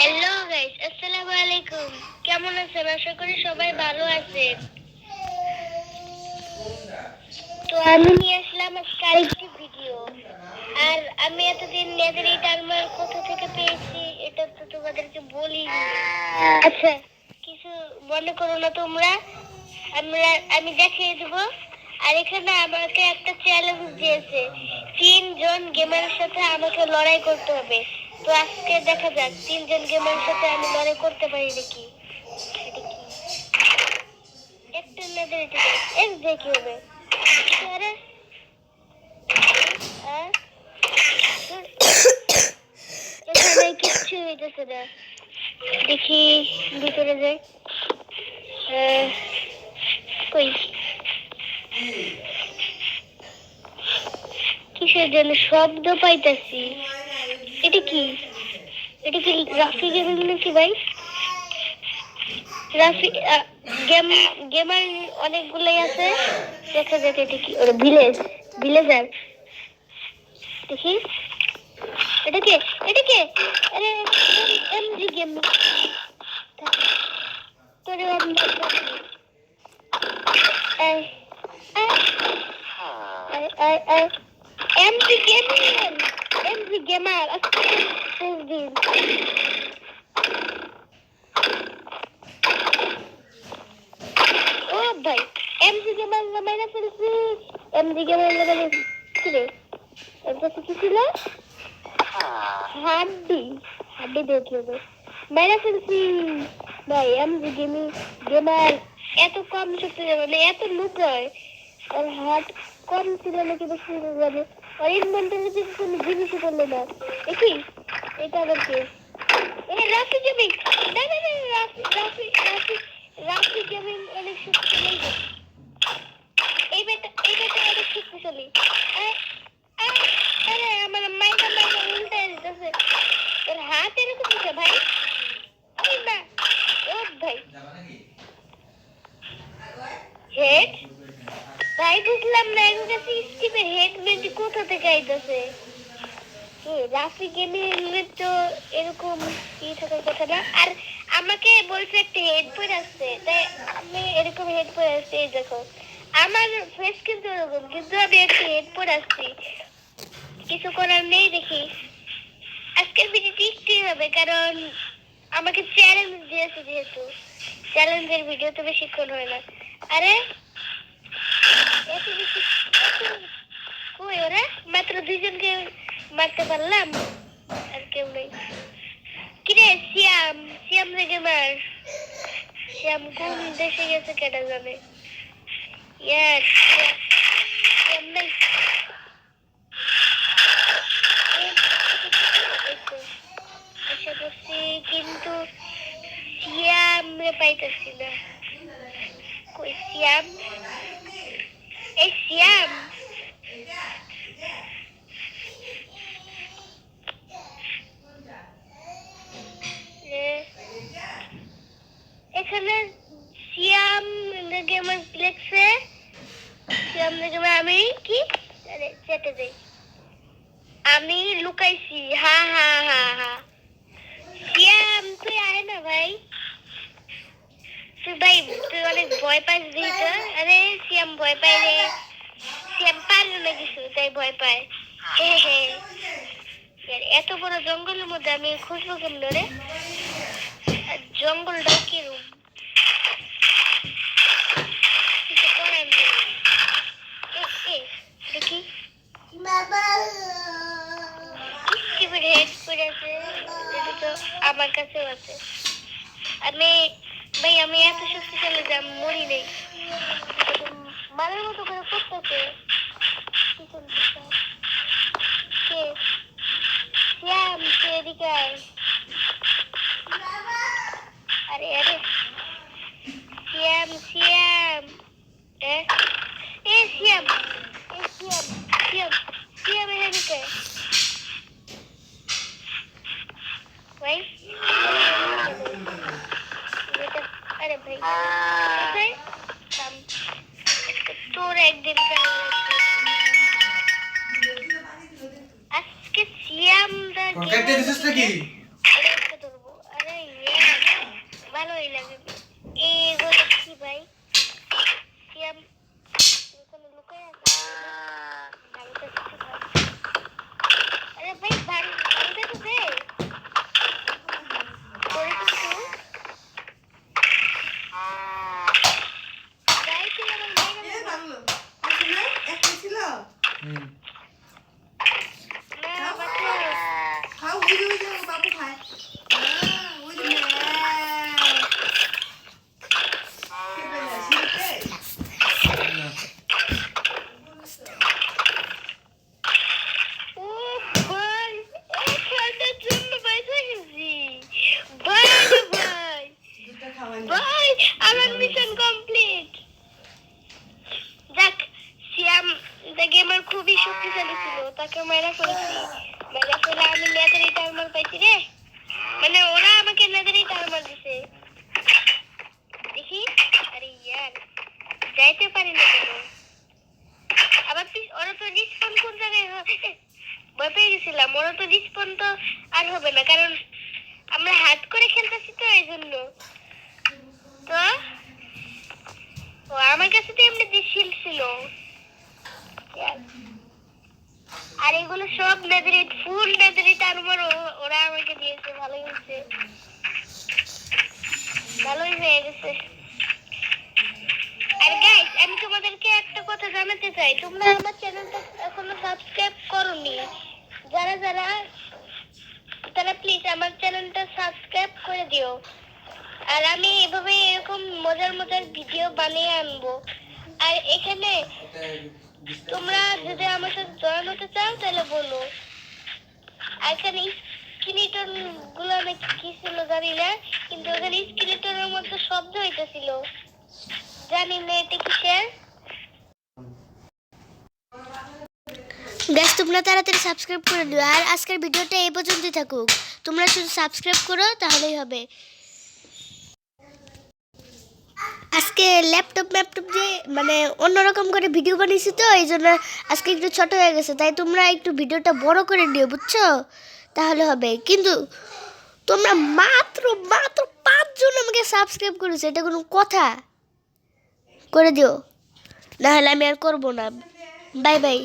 Hello guys, আসসালামু আলাইকুম। কেমন আছেন? আশা করি সবাই ভালো আছেন। তো আমি নিয়ে আসলাম আজকে আরেকটি ভিডিও। আর আমি এতদিন নেদারিট আর্মার কোথা থেকে পেয়েছি এটা তো তোমাদেরকে বলিনি। আচ্ছা, কিছু মনে করো না তোমরা। আমি দেখিয়ে দেবো। আর এখানে আমাকে একটা চ্যালেঞ্জ দিয়েছে, 3 জন গেমারের সাথে আমাকে লড়াই করতে হবে। তো আজকে দেখা যাক 3 জন গেমারের সাথে আমি লড়াই করতে পারি নাকি। এটা কি একটা নেদারিট এর দেখি হবে। আরে আহ, এখানে কিচ্ছু হইতেছে না। দেখি ভিতরে যাই। কই কিসের যেন শব্দ পাইতেছি। এটা কি? এটা কি রাফি গেমিং নাকি ভাই? রাফি গেমার অনেকগুলোই আছে। দেখা যাক এটা কি। ওরে ভিলেজার দেখি। এটা কে? এটা কে? আরে এমজি গেমিং। তোরে I I I I MG gaming. MG gamer আজকে দিন। ও ভাই, এমজি গেমার মাইনা ফেলছি। এমজি গেমার কি রে? এটা কি ছিল? হাড্ডি। হাড্ডি দেখলে মাইনা ফেলছি ভাই। এমজি গেমার এত কম শক্তি মানে এত লুক হয়। আর হাত কম ছিল নাকি বেশি যাবে। আর ইনভেন্টরি থেকে কোনো জিনিসই করলো না। দেখি এটা আবার কে? রাফি গেমিং। না না না, রাফি গেমিং অনেক শক্তিশালী। এই বেটা অনেক শক্তিশালী। আরে আমার মাইকা উল্টে দিতেছে। ওর হাত এরকম দিছে ভাই। ওই না, ও ভাই হেড। ভাই বুঝলাম না, এর কাছে স্টিভের হেড মেডি কোথা থেকে আইতাছে? রাফি গেমিং তো এরকম কি থাকার কথা না। আর আমাকে বলছে একটা হেড পরে আসছে, তাই আমি এরকম হেড পরে আসছি। এই দেখো আমার ফেস কিন্তু এরকম, কিন্তু আমি একটা হেড পরে আসছি। কিছু করার নেই। দেখি আজকের ভিডিওটি একটুই হবে, কারণ আমাকে চ্যালেঞ্জ দিয়েছে, যেহেতু চ্যালেঞ্জের ভিডিও তো বেশিক্ষণ হয় না। আরে এত বেশি কই ওরা? মাত্র 2জনকে মারতে পারলাম, আর কেউ নেই। কিরে সিয়াম রে গেমার। সিয়াম কোন দেশে গেছে কেটা জানে। ইয়ার সিয়াম নেই। আশা করছি, কিন্তু সিয়াম রে পাইতেছি না। কই সিয়াম? এই সিয়াম এখানে সিয়াম গেমার লেখছে। সিয়াম গেমার আমি কি চেটে যাই। আমি লুকাইছি। হা হা হা হা। সিয়াম তুই আয় না ভাই। তুই অনেক ভয় পাস দিতে। আরে সিয়াম ভয় পায় রে। সিয়াম পারলো না কিছু, তাই ভয় পায়। হে হে। এত বড় জঙ্গলের মধ্যে আমি খুঁজবো কেমন রে? জঙ্গলটা কিরম কিছু করার নেই। দেখি স্টিভের হেড করে আছে। এটা তো আমার কাছেও আছে। আমি ভাই আমি এত শক্তিশালী যে আমি মরি নেই। মারার মতো করে করতেছে। কে? শ্যাম তুই এদিকে আয়। আরে আরে শ্যাম এ শ্যাম শ্যাম এদিকে ভাই। আরে ভাই তোর একদিন আজকে সিয়াম ধরবো। কোথায় ওই যে ম্যাও। কে পেলে? শিখতে? ও ভাই, এখানের জন্য বাইরে গেছি। ভাই রে ভাই, দুধটা খাওয়াই না। ভাই আমার মিশন কমপ্লিট। দেখ, সিয়াম গেমার খুবই শক্তিশালী ছিল, তাকে মেরা ফেলেছি। মেরা ফেলে আমি নেদারি টার্মার পাইছি রে। মানে ওরা আমাকে নেদারি টার্মার দিছে। দেখি, আরে ইয়ার, যাইতে পারি না কেন? আবার ওরা তো রিস্পন কোন জায়গায় ভয় পেয়ে গেছিলাম। ওরা তো রিস্পন তো আর হবে না, কারণ আমরা হাত করে খেলতেছি তো এই জন্য। তো ও আমার কাছে তো এমনি শিল্ড ছিল। আর এগুলো সব নেদারিট, ফুল নেদারিট আর্মার ওরা আমাকে দিয়েছে। ভালোই হয়েছে, ভালোই হয়ে গেছে। আর গাইস, আমি তোমাদেরকে একটা কথা জানাতে চাই, তোমরা আমার চ্যানেলটা এখনো সাবস্ক্রাইব করোনি। যারা যারা, তারা প্লিজ আমার চ্যানেলটা সাবস্ক্রাইব করে দিও। আর আমি এভাবে এরকম মজার মজার ভিডিও বানিয়ে আনবো। আর এখানে তোমরা যদি আমার সাথে জয়েন হতে চাও তাহলে বলো। আর এখানে স্কেলিটন গুলো নাকি কি ছিল জানি না, কিন্তু ওখানে স্কেলিটনের মধ্যে শব্দ হইতেছিল, জানি না এটা কিসের। গাইস, তোমরা তাড়াতাড়ি সাবস্ক্রাইব করে দিও। আর আজকের ভিডিওটা এই পর্যন্তই থাকুক, তোমরা শুধু সাবস্ক্রাইব করো তাহলেই হবে। আজকে ল্যাপটপ দিয়ে মানে অন্যরকম করে ভিডিও বানিয়েছি, তো এই জন্য আজকে একটু ছোট হয়ে গেছে। তাই তোমরা একটু ভিডিওটা বড় করে দিও, বুঝছো? তাহলে হবে। কিন্তু তোমরা মাত্র 5 জন আমাকে সাবস্ক্রাইব করেছো, এটা কোনো কথা? করে দিও, না হলে আমি আর করবো না। Bye bye.